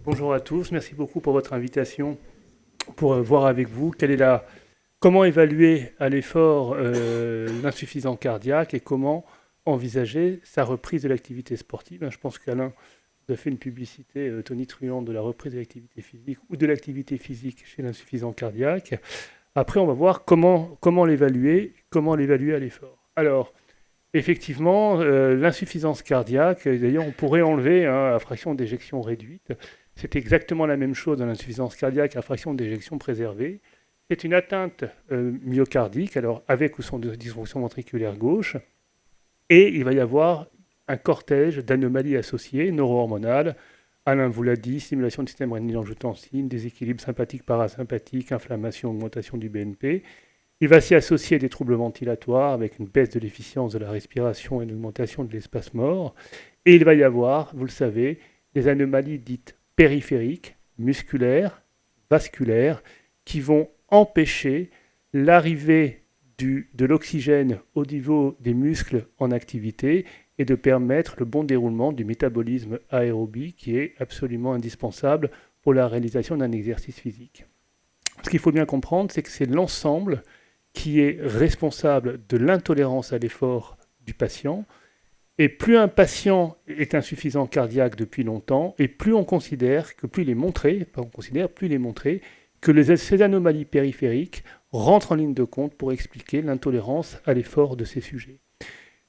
Bonjour à tous, merci beaucoup pour votre invitation pour voir avec vous comment évaluer à l'effort l'insuffisance cardiaque et comment envisager sa reprise de l'activité sportive. Je pense qu'Alain vous a fait une publicité tonitruante de la reprise de l'activité physique ou de l'activité physique chez l'insuffisance cardiaque. Après, on va voir comment l'évaluer à l'effort. Alors, effectivement, l'insuffisance cardiaque, d'ailleurs, on pourrait enlever à fraction d'éjection réduite. C'est exactement la même chose dans l'insuffisance cardiaque à fraction d'éjection préservée. C'est une atteinte myocardique, alors avec ou sans dysfonction ventriculaire gauche, et il va y avoir un cortège d'anomalies associées, neuro-hormonales. Alain vous l'a dit, stimulation du système rénine-angiotensine, déséquilibre sympathique-parasympathique, inflammation, augmentation du BNP. Il va s'y associer des troubles ventilatoires avec une baisse de l'efficience de la respiration et une augmentation de l'espace mort. Et il va y avoir, vous le savez, des anomalies dites périphériques, musculaires, vasculaires, qui vont empêcher l'arrivée de l'oxygène au niveau des muscles en activité et de permettre le bon déroulement du métabolisme aérobie qui est absolument indispensable pour la réalisation d'un exercice physique. Ce qu'il faut bien comprendre, c'est que c'est l'ensemble qui est responsable de l'intolérance à l'effort du patient. Et plus un patient est insuffisant cardiaque depuis longtemps, et plus on considère que plus il est montré que ces anomalies périphériques rentrent en ligne de compte pour expliquer l'intolérance à l'effort de ces sujets.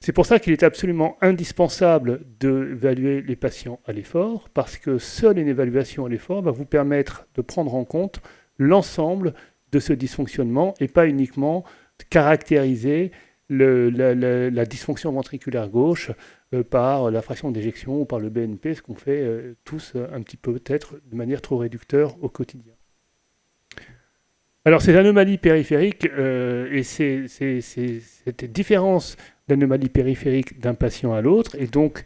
C'est pour ça qu'il est absolument indispensable d'évaluer les patients à l'effort, parce que seule une évaluation à l'effort va vous permettre de prendre en compte l'ensemble de ce dysfonctionnement et pas uniquement caractériser la dysfonction ventriculaire gauche par la fraction d'éjection ou par le BNP, ce qu'on fait tous un petit peu peut-être de manière trop réducteur au quotidien. Alors ces anomalies périphériques et cette différence d'anomalies périphériques d'un patient à l'autre et donc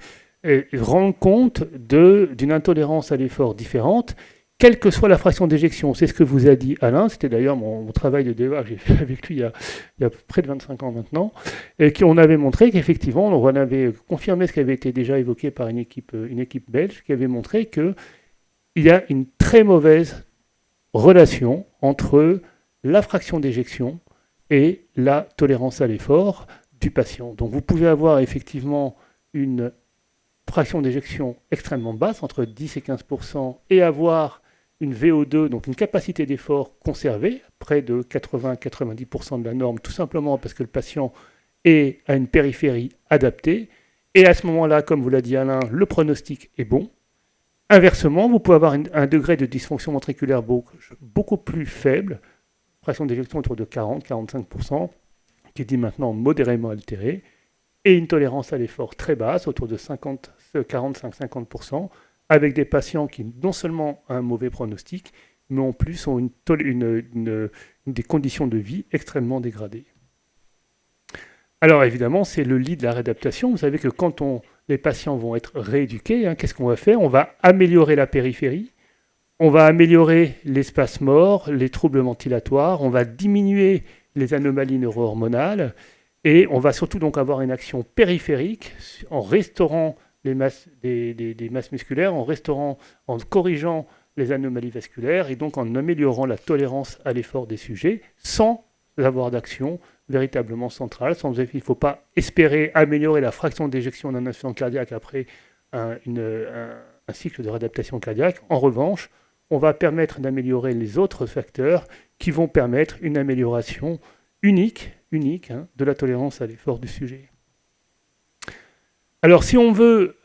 rendent compte d'une intolérance à l'effort différente, quelle que soit la fraction d'éjection. C'est ce que vous a dit Alain, c'était d'ailleurs mon travail de débat que j'ai fait avec lui il y a près de 25 ans maintenant, et qu'on avait montré qu'effectivement, on avait confirmé ce qui avait été déjà évoqué par une équipe belge, qui avait montré qu'il y a une très mauvaise relation entre la fraction d'éjection et la tolérance à l'effort du patient. Donc vous pouvez avoir effectivement une fraction d'éjection extrêmement basse, entre 10 et 15%, et avoir une VO2, donc une capacité d'effort conservée, près de 80-90% de la norme, tout simplement parce que le patient est à une périphérie adaptée. Et à ce moment-là, comme vous l'a dit Alain, le pronostic est bon. Inversement, vous pouvez avoir un degré de dysfonction ventriculaire beaucoup plus faible, fraction d'éjection autour de 40-45%, qui est dit maintenant modérément altérée, et une tolérance à l'effort très basse, autour de 45-50%, avec des patients qui non seulement ont un mauvais pronostic, mais en plus ont des conditions de vie extrêmement dégradées. Alors évidemment, c'est le lit de la réadaptation. Vous savez que quand les patients vont être rééduqués, qu'est-ce qu'on va faire? On va améliorer la périphérie, on va améliorer l'espace mort, les troubles ventilatoires, on va diminuer les anomalies neuro-hormonales, et on va surtout donc avoir une action périphérique en restaurant des masses musculaires, en corrigeant les anomalies vasculaires et donc en améliorant la tolérance à l'effort des sujets sans avoir d'action véritablement centrale. Il ne faut pas espérer améliorer la fraction d'éjection d'un insuffisant cardiaque après un cycle de réadaptation cardiaque. En revanche, on va permettre d'améliorer les autres facteurs qui vont permettre une amélioration unique de la tolérance à l'effort du sujet. Alors, si on veut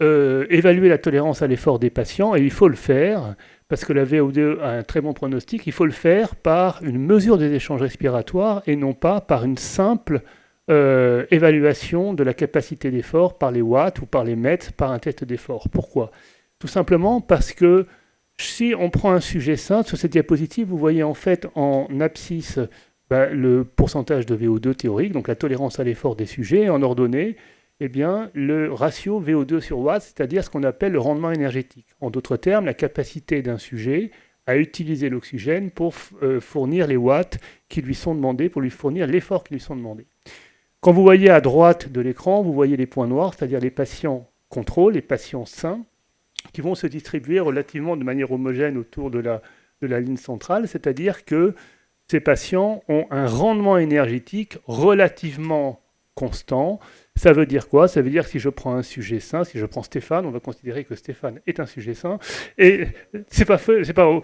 évaluer la tolérance à l'effort des patients, et il faut le faire, parce que la VO2 a un très bon pronostic, il faut le faire par une mesure des échanges respiratoires et non pas par une simple évaluation de la capacité d'effort par les watts ou par les mètres par un test d'effort. Pourquoi? Tout simplement parce que si on prend un sujet sain, sur cette diapositive, vous voyez en fait en abscisse le pourcentage de VO2 théorique, donc la tolérance à l'effort des sujets, en ordonnée, le ratio VO2 sur watts, c'est-à-dire ce qu'on appelle le rendement énergétique. En d'autres termes, la capacité d'un sujet à utiliser l'oxygène pour fournir les watts qui lui sont demandés, pour lui fournir l'effort qui lui sont demandés. Quand vous voyez à droite de l'écran, vous voyez les points noirs, c'est-à-dire les patients contrôles, les patients sains, qui vont se distribuer relativement de manière homogène autour de la ligne centrale, c'est-à-dire que ces patients ont un rendement énergétique relativement constant. Ça veut dire quoi? Ça veut dire que si je prends un sujet sain, si je prends Stéphane, on va considérer que Stéphane est un sujet sain, et c'est pas faux, c'est pas haut.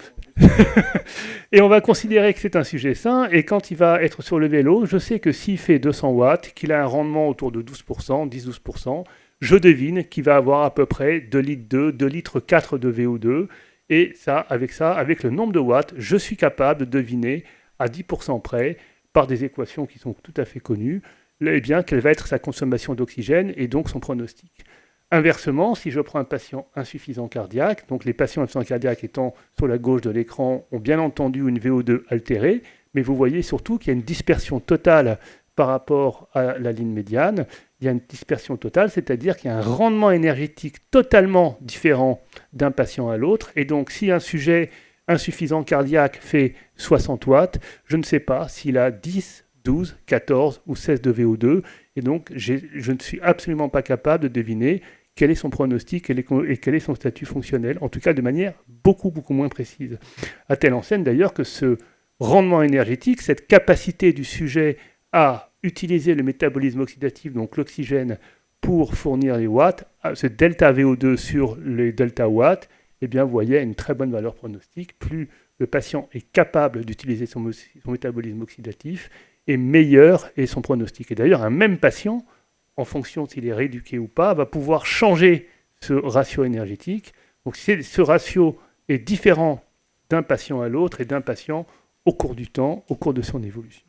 Et on va considérer que c'est un sujet sain, et quand il va être sur le vélo, je sais que s'il fait 200 watts, qu'il a un rendement autour de 12%, 10-12%, je devine qu'il va avoir à peu près 2 litres 2, 2 litres 4 de VO2, et ça, avec le nombre de watts, je suis capable de deviner à 10% près, par des équations qui sont tout à fait connues, eh bien, quelle va être sa consommation d'oxygène et donc son pronostic. Inversement, si je prends un patient insuffisant cardiaque, donc les patients insuffisants cardiaques étant sur la gauche de l'écran ont bien entendu une VO2 altérée, mais vous voyez surtout qu'il y a une dispersion totale par rapport à la ligne médiane. Il y a une dispersion totale, c'est-à-dire qu'il y a un rendement énergétique totalement différent d'un patient à l'autre. Et donc, si un sujet insuffisant cardiaque fait 60 watts, je ne sais pas s'il a 10, 12, 14 ou 16 de VO2. Et donc, je ne suis absolument pas capable de deviner quel est son pronostic et quel est son statut fonctionnel, en tout cas de manière beaucoup, beaucoup moins précise. À telle enseigne d'ailleurs que ce rendement énergétique, cette capacité du sujet à utiliser le métabolisme oxydatif, donc l'oxygène, pour fournir les watts, ce delta VO2 sur les delta watts, eh bien, vous voyez une très bonne valeur pronostique. Plus le patient est capable d'utiliser son métabolisme oxydatif, et meilleur est son pronostic. Et d'ailleurs, un même patient, en fonction s'il est rééduqué ou pas, va pouvoir changer ce ratio énergétique. Donc, ce ratio est différent d'un patient à l'autre et d'un patient au cours du temps, au cours de son évolution.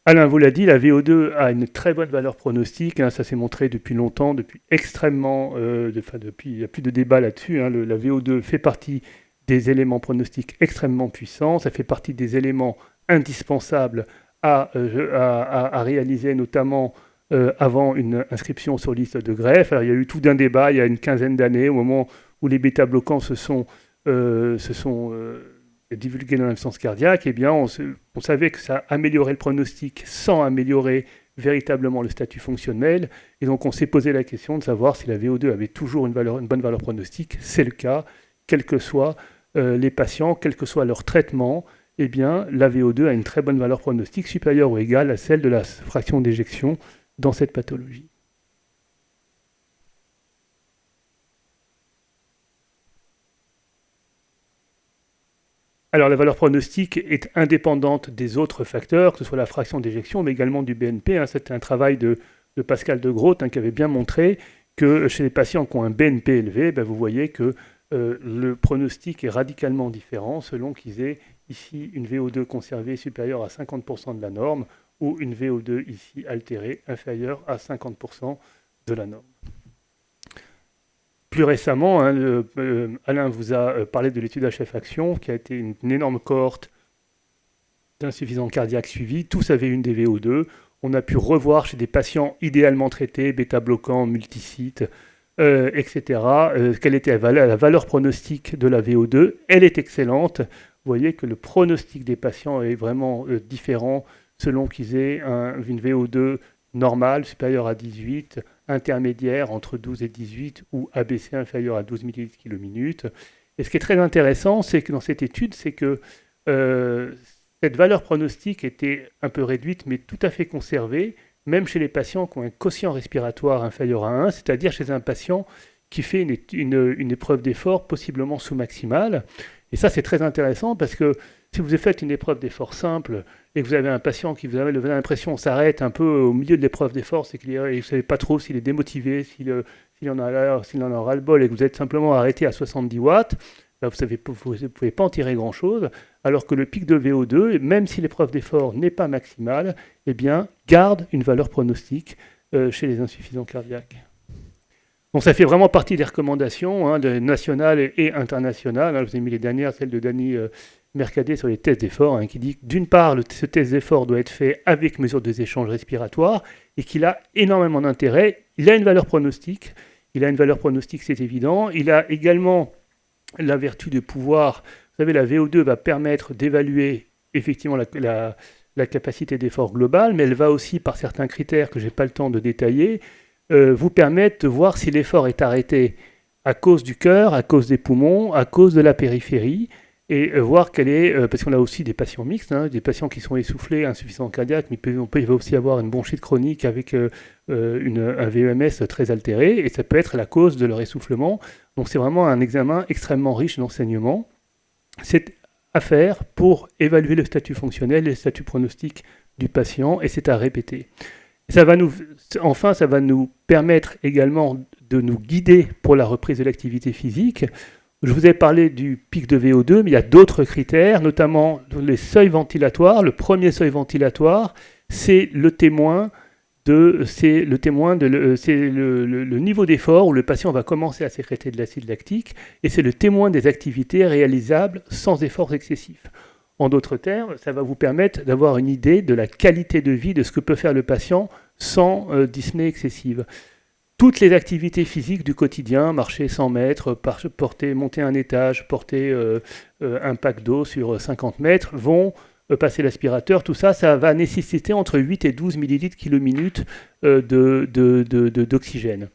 Alain vous l'a dit, la VO2 a une très bonne valeur pronostique, hein, ça s'est montré depuis longtemps, depuis extrêmement, depuis, il n'y a plus de débat là-dessus, hein, la VO2 fait partie des éléments pronostiques extrêmement puissants, ça fait partie des éléments indispensables à réaliser, notamment avant une inscription sur liste de greffe. Alors, il y a eu tout d'un débat il y a une quinzaine d'années, au moment où les bêta-bloquants se sont divulgués dans l'insuffisance cardiaque, eh bien, on savait que ça améliorait le pronostic sans améliorer véritablement le statut fonctionnel. Et donc, on s'est posé la question de savoir si la VO2 avait toujours une bonne valeur pronostique. C'est le cas, quels que soient les patients, quel que soit leur traitement. Eh bien, la VO2 a une très bonne valeur pronostique supérieure ou égale à celle de la fraction d'éjection dans cette pathologie. Alors, la valeur pronostique est indépendante des autres facteurs, que ce soit la fraction d'éjection, mais également du BNP. Hein. C'était un travail de Pascal de Groot qui avait bien montré que chez les patients qui ont un BNP élevé, vous voyez que le pronostic est radicalement différent selon qu'ils aient ici une VO2 conservée supérieure à 50% de la norme ou une VO2 ici altérée inférieure à 50% de la norme. Plus récemment, hein, Alain vous a parlé de l'étude HF-Action, qui a été une énorme cohorte d'insuffisance cardiaque suivie. Tous avaient une des VO2. On a pu revoir chez des patients idéalement traités, bêta-bloquants, multisites, etc., quelle était la valeur pronostique de la VO2. Elle est excellente. Vous voyez que le pronostic des patients est vraiment différent selon qu'ils aient une VO2 normale, supérieure à 18, intermédiaire entre 12 et 18 ou ABC inférieur à 12 ml km minute. Et ce qui est très intéressant, c'est que dans cette étude, c'est que cette valeur pronostique était un peu réduite, mais tout à fait conservée, même chez les patients qui ont un quotient respiratoire inférieur à 1, c'est-à-dire chez un patient qui fait une épreuve d'effort possiblement sous-maximale. Et ça, c'est très intéressant parce que si vous faites une épreuve d'effort simple et que vous avez un patient qui vous avez l'impression s'arrête un peu au milieu de l'épreuve d'effort, c'est qu'il vous ne savez pas trop s'il est démotivé, s'il en a ras-le-bol et que vous êtes simplement arrêté à 70 watts, vous ne pouvez pas en tirer grand-chose, alors que le pic de VO2, même si l'épreuve d'effort n'est pas maximale, eh bien, garde une valeur pronostique chez les insuffisants cardiaques. Donc ça fait vraiment partie des recommandations nationales et internationales. Je vous ai mis les dernières, celle de Dany Mercader sur les tests d'effort, qui dit que d'une part, ce test d'effort doit être fait avec mesure des échanges respiratoires et qu'il a énormément d'intérêt. Il a une valeur pronostique. C'est évident. Il a également la vertu de pouvoir, vous savez, la VO2 va permettre d'évaluer effectivement la capacité d'effort globale, mais elle va aussi, par certains critères que je n'ai pas le temps de détailler, vous permettent de voir si l'effort est arrêté à cause du cœur, à cause des poumons, à cause de la périphérie, et voir quelle est, parce qu'on a aussi des patients mixtes, des patients qui sont essoufflés, insuffisants cardiaques, mais il va aussi avoir une bronchite chronique avec un VEMS très altéré, et ça peut être la cause de leur essoufflement. Donc c'est vraiment un examen extrêmement riche d'enseignements. C'est à faire pour évaluer le statut fonctionnel et le statut pronostic du patient, et c'est à répéter. Enfin, ça va nous permettre également de nous guider pour la reprise de l'activité physique. Je vous ai parlé du pic de VO2, mais il y a d'autres critères, notamment les seuils ventilatoires. Le premier seuil ventilatoire, c'est le niveau d'effort où le patient va commencer à sécréter de l'acide lactique, et c'est le témoin des activités réalisables sans efforts excessifs. En d'autres termes, ça va vous permettre d'avoir une idée de la qualité de vie de ce que peut faire le patient sans dyspnée excessive. Toutes les activités physiques du quotidien, marcher 100 mètres, monter un étage, porter un pack d'eau sur 50 mètres, vont passer l'aspirateur. Tout ça, ça va nécessiter entre 8 et 12 millilitres kilo minute d'oxygène.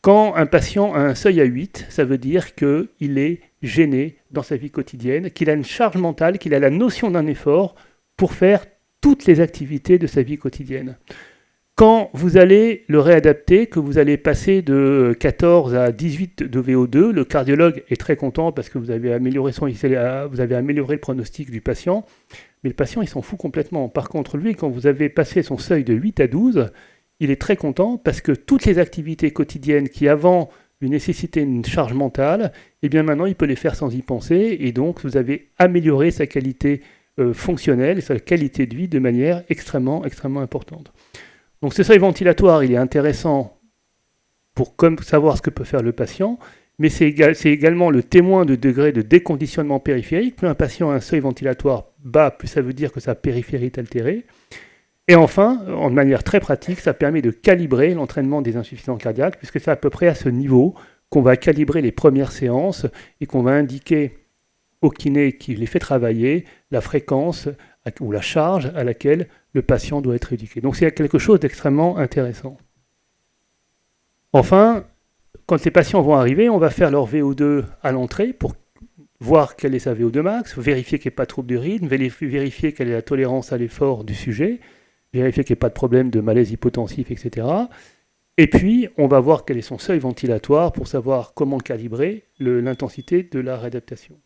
Quand un patient a un seuil à 8, ça veut dire qu'il est gêné dans sa vie quotidienne, qu'il a une charge mentale, qu'il a la notion d'un effort pour faire toutes les activités de sa vie quotidienne. Quand vous allez le réadapter, que vous allez passer de 14 à 18 de VO2, le cardiologue est très content parce que vous avez amélioré le pronostic du patient, mais le patient, il s'en fout complètement. Par contre, lui, quand vous avez passé son seuil de 8 à 12, il est très content parce que toutes les activités quotidiennes qui avant lui nécessitaient une charge mentale, eh bien maintenant, il peut les faire sans y penser, et donc vous avez amélioré sa qualité fonctionnelle et sa qualité de vie de manière extrêmement, extrêmement importante. Donc ce seuil ventilatoire, il est intéressant pour savoir ce que peut faire le patient, mais c'est également le témoin de degré de déconditionnement périphérique. Plus un patient a un seuil ventilatoire bas, plus ça veut dire que sa périphérie est altérée. Et enfin, en manière très pratique, ça permet de calibrer l'entraînement des insuffisants cardiaques, puisque c'est à peu près à ce niveau qu'on va calibrer les premières séances et qu'on va indiquer au kiné qui les fait travailler la fréquence ou la charge à laquelle le patient doit être éduqué. Donc c'est quelque chose d'extrêmement intéressant. Enfin, quand les patients vont arriver, on va faire leur VO2 à l'entrée pour voir quelle est sa VO2 max, vérifier qu'il n'y ait pas de trouble du rythme, vérifier quelle est la tolérance à l'effort du sujet, vérifier qu'il n'y ait pas de problème de malaise hypotensif, etc. Et puis, on va voir quel est son seuil ventilatoire pour savoir comment calibrer l'intensité de la réadaptation.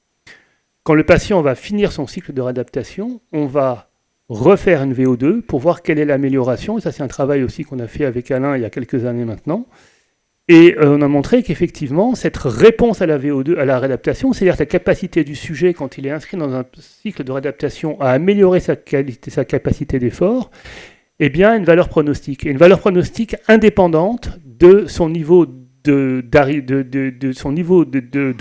Quand le patient va finir son cycle de réadaptation, on va refaire une VO2 pour voir quelle est l'amélioration. Et ça, c'est un travail aussi qu'on a fait avec Alain il y a quelques années maintenant. Et on a montré qu'effectivement, cette réponse à la VO2, à la réadaptation, c'est-à-dire la capacité du sujet, quand il est inscrit dans un cycle de réadaptation, à améliorer sa capacité d'effort, eh bien, une valeur pronostique. Et une valeur pronostique indépendante de son niveau de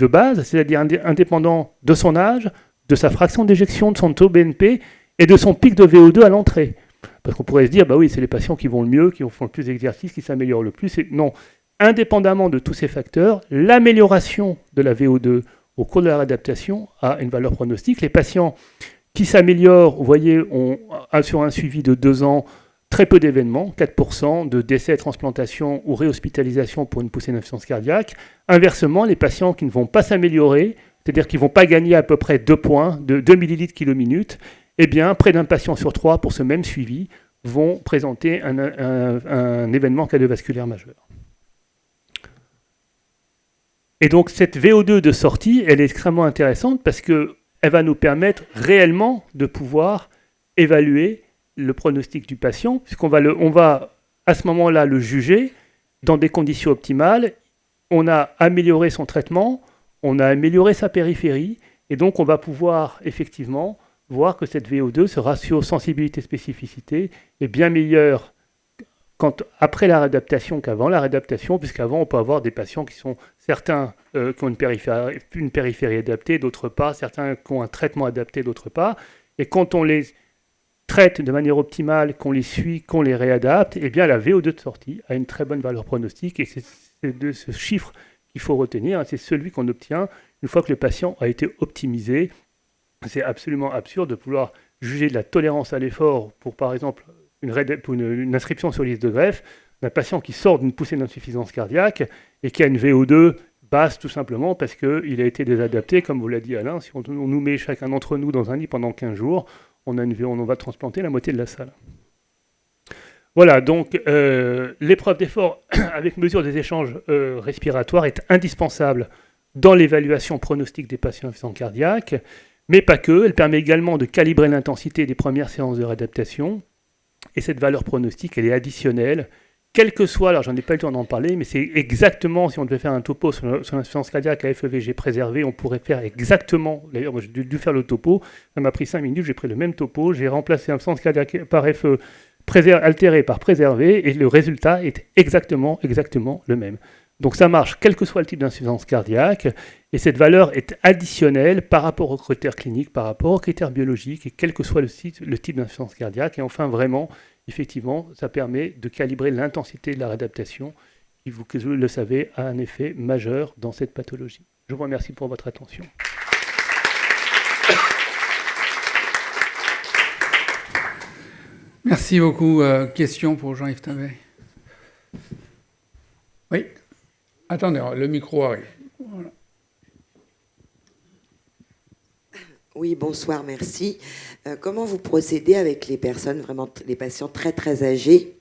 base, c'est-à-dire indépendant de son âge, de sa fraction d'éjection, de son taux BNP et de son pic de VO2 à l'entrée. Parce qu'on pourrait se dire, bah oui, c'est les patients qui vont le mieux, qui font le plus d'exercices, qui s'améliorent le plus. Non, indépendamment de tous ces facteurs, l'amélioration de la VO2 au cours de la réadaptation a une valeur pronostique. Les patients qui s'améliorent, vous voyez, ont sur un suivi de 2 ans, très peu d'événements, 4% de décès, transplantation ou réhospitalisation pour une poussée d'insuffisance cardiaque. Inversement, les patients qui ne vont pas s'améliorer, c'est-à-dire qu'ils ne vont pas gagner à peu près 2 points, de 2 millilitres kilo minute, eh bien, près d'un patient sur 3 pour ce même suivi vont présenter un événement cardiovasculaire majeur. Et donc cette VO2 de sortie, elle est extrêmement intéressante parce qu'elle va nous permettre réellement de pouvoir évaluer le pronostic du patient, puisqu'on va à ce moment-là le juger dans des conditions optimales. On a amélioré son traitement, on a amélioré sa périphérie, et donc on va pouvoir effectivement voir que cette VO2, ce ratio sensibilité-spécificité, est bien meilleur après la réadaptation qu'avant la réadaptation, puisqu'avant on peut avoir des patients qui sont certains qui ont une périphérie adaptée, d'autres pas, certains qui ont un traitement adapté, d'autres pas, et quand on les traite de manière optimale, qu'on les suit, qu'on les réadapte, eh bien la VO2 de sortie a une très bonne valeur pronostique, et c'est de ce chiffre qu'il faut retenir, c'est celui qu'on obtient une fois que le patient a été optimisé. C'est absolument absurde de pouvoir juger de la tolérance à l'effort pour, par exemple, une inscription sur liste de greffe, d'un patient qui sort d'une poussée d'insuffisance cardiaque et qui a une VO2 basse tout simplement parce qu'il a été désadapté, comme vous l'a dit Alain. Si on nous met chacun d'entre nous dans un lit pendant 15 jours, on va transplanter la moitié de la salle. Voilà, donc l'épreuve d'effort avec mesure des échanges respiratoires est indispensable dans l'évaluation pronostique des patients insuffisants cardiaques, mais pas que. Elle permet également de calibrer l'intensité des premières séances de réadaptation. Et cette valeur pronostique, elle est additionnelle, quel que soit, alors j'en ai pas eu le temps d'en parler, mais c'est exactement, si on devait faire un topo sur l'insuffisance cardiaque à FEVG préservée, on pourrait faire exactement, d'ailleurs moi j'ai dû faire le topo, ça m'a pris 5 minutes, j'ai pris le même topo, j'ai remplacé l'insuffisance cardiaque par FE altérée par préservée, et le résultat est exactement le même. Donc ça marche, quel que soit le type d'insuffisance cardiaque, et cette valeur est additionnelle par rapport aux critères cliniques, par rapport aux critères biologiques, et quel que soit le type d'insuffisance cardiaque. Et enfin, vraiment, effectivement, ça permet de calibrer l'intensité de la réadaptation, qui, vous le savez, a un effet majeur dans cette pathologie. Je vous remercie pour votre attention. Merci beaucoup. Question pour Jean-Yves Tabet. Oui. Attendez, le micro arrive. Voilà. Oui, bonsoir, merci. Comment vous procédez avec les personnes, vraiment les patients très très âgés,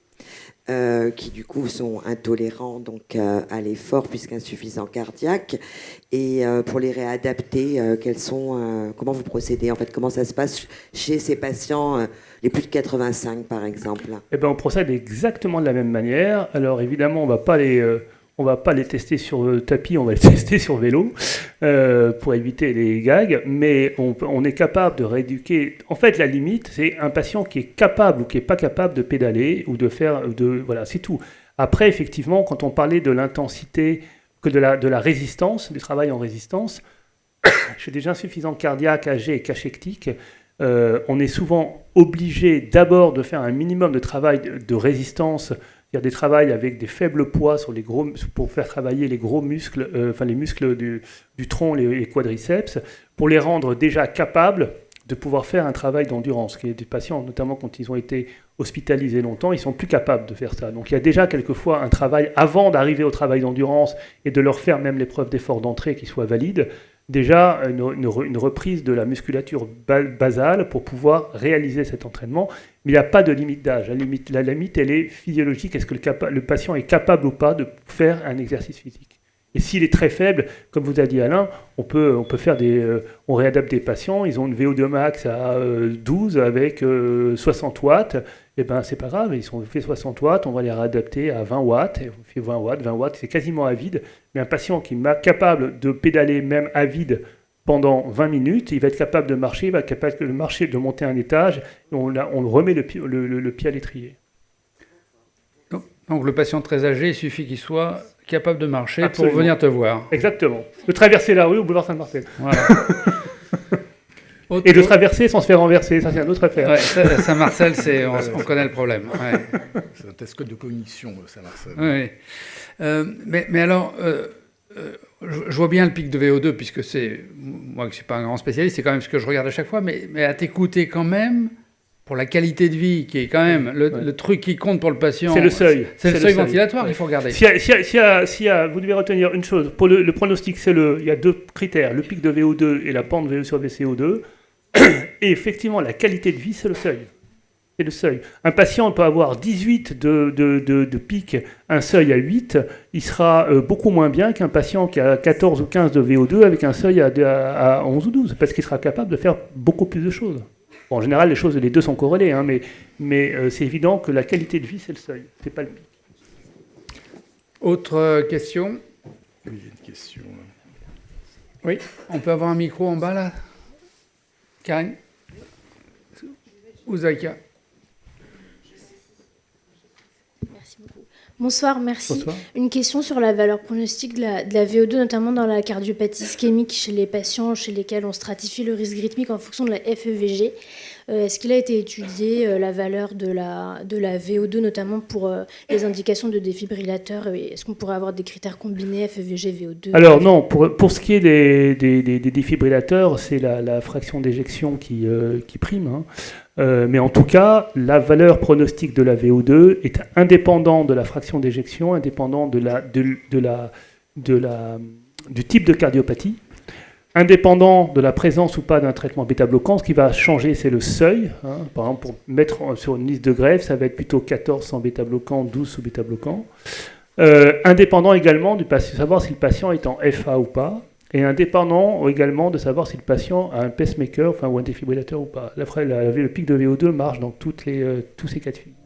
qui du coup sont intolérants donc, à l'effort puisqu'insuffisant cardiaque, et pour les réadapter, comment vous procédez en fait, comment ça se passe chez ces patients les plus de 85 par exemple? Eh bien, on procède exactement de la même manière. Alors évidemment, on ne va pas les tester sur le tapis, on va les tester sur vélo pour éviter les gags, mais on est capable de rééduquer. En fait, la limite, c'est un patient qui est capable ou qui n'est pas capable de pédaler ou de faire... Voilà, c'est tout. Après, effectivement, quand on parlait de l'intensité, de la résistance, du travail en résistance, chez des insuffisants cardiaques âgés et cachectiques, on est souvent obligé d'abord de faire un minimum de travail de résistance. Il y a des travails avec des faibles poids pour faire travailler les gros muscles, les muscles du tronc, les quadriceps, pour les rendre déjà capables de pouvoir faire un travail d'endurance. Il y a des patients, notamment quand ils ont été hospitalisés longtemps, ils sont plus capables de faire ça. Donc il y a déjà quelquefois un travail avant d'arriver au travail d'endurance et de leur faire même l'épreuve d'effort d'entrée qui soit valide. Déjà une reprise de la musculature basale pour pouvoir réaliser cet entraînement. Mais il n'y a pas de limite d'âge. La limite, elle est physiologique. Est-ce que le patient est capable ou pas de faire un exercice physique? Et s'il est très faible, comme vous a dit Alain, on réadapte des patients, ils ont une VO2 max à 12 avec 60 watts, et ben c'est pas grave, ils ont fait 60 watts, on va les réadapter à 20 watts, et on fait 20 watts, c'est quasiment à vide, mais un patient qui est capable de pédaler même à vide pendant 20 minutes, il va être capable de marcher, il va être capable de marcher, de monter un étage, et on remet le pied à l'étrier. Donc le patient très âgé, il suffit qu'il soit capable de marcher. Absolument. Pour venir te voir. Exactement. De traverser la rue au boulevard Saint-Marcel. Voilà. Et de traverser sans se faire renverser, ça c'est une autre affaire. Ouais, Saint-Marcel, on connaît le problème. Ouais. C'est un test de cognition, Saint-Marcel. Oui. Mais alors, je vois bien le pic de VO2, puisque moi qui ne suis pas un grand spécialiste, c'est quand même ce que je regarde à chaque fois, mais à t'écouter quand même, pour la qualité de vie, qui est quand même le truc qui compte pour le patient. C'est le seuil. C'est le seuil ventilatoire qu'il faut regarder. Vous devez retenir une chose. Pour le pronostic, il y a deux critères. Le pic de VO2 et la pente VO sur VCO2. Et effectivement, la qualité de vie, c'est le seuil. C'est le seuil. Un patient peut avoir 18 de pic, un seuil à 8. Il sera beaucoup moins bien qu'un patient qui a 14 ou 15 de VO2 avec un seuil à 11 ou 12. Parce qu'il sera capable de faire beaucoup plus de choses. Bon, en général, les deux sont corrélés, hein, mais c'est évident que la qualité de vie, c'est le seuil, c'est pas le pic. Autre question? Oui, il y a une question. Oui, on peut avoir un micro en bas, là? Karine? Ou Zaïka? Merci beaucoup. Bonsoir, merci. Bonsoir. Une question sur la valeur pronostique de la VO2, notamment dans la cardiopathie ischémique chez les patients chez lesquels on stratifie le risque rythmique en fonction de la FEVG. Est-ce qu'il a été étudié la valeur de la VO2, notamment pour les indications de défibrillateurs? Est-ce qu'on pourrait avoir des critères combinés FEVG, VO2? Alors non, pour ce qui est des défibrillateurs, c'est la fraction d'éjection qui prime. Hein. Mais en tout cas, la valeur pronostique de la VO2 est indépendante de la fraction d'éjection, indépendant du type de cardiopathie, indépendant de la présence ou pas d'un traitement bêta-bloquant. Ce qui va changer, c'est le seuil. Par exemple, pour mettre sur une liste de greffe, ça va être plutôt 14 sans bêta-bloquant, 12 sous bêta-bloquant. Indépendant également de savoir si le patient est en FA ou pas, et indépendant également de savoir si le patient a un pacemaker ou un défibrillateur ou pas. Le pic de VO2 marche dans tous ces cas de figure.